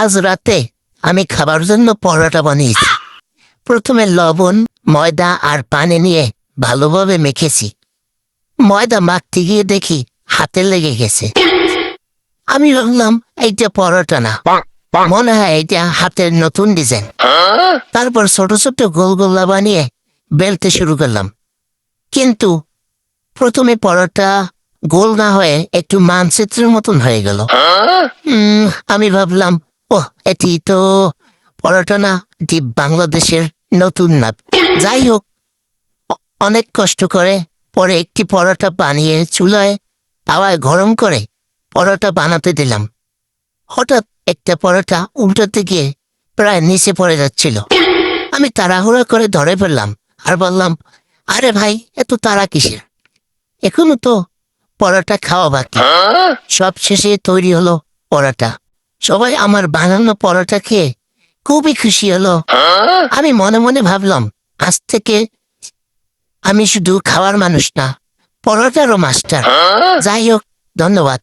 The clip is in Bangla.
আজ রাতে আমি খাবার জন্য পরোটা বানিয়েছি। প্রথমে লবণ, ময়দা আর পানি নিয়ে ভালোভাবে মেখেছি। ময়দা মাখতে গিয়ে দেখি হাতে লেগে গেছে। আমি ভাবলাম এইটা পরোটা না, মনে হয় এটা হাতের নতুন ডিজাইন। তারপর ছোট ছোট গোল গোল্লা বানিয়ে বেলতে শুরু করলাম। কিন্তু প্রথমে পরোটা গোল না হয়ে একটু মানচিত্রের মতন হয়ে গেল। আমি ভাবলাম, ওহ, এটি তো পরোটা না, এটি বাংলাদেশের নতুন নাম। যাই হোক, অনেক কষ্ট করে পরে একটি পরোটা বানিয়ে চুলায় তাওয়ায় গরম করে পরোটা বানাতে দিলাম। হঠাৎ একটা পরোটা উল্টাতে গিয়ে প্রায় নিচে পড়ে যাচ্ছিল। আমি তাড়াহুড়ো করে ধরে ফেললাম আর বললাম, আরে ভাই, এত তাড়া কিসের? এখনো তো পরোটা খাওয়া বাকি। সব শেষে তৈরি হলো পরোটা। সবাই আমার বানানো পরোটা খেয়ে খুবই খুশি হলো। আমি মনে মনে ভাবলাম, আজ থেকে আমি শুধু খাওয়ার মানুষ না, পরোটারও মাস্টার। যাই হোক, ধন্যবাদ।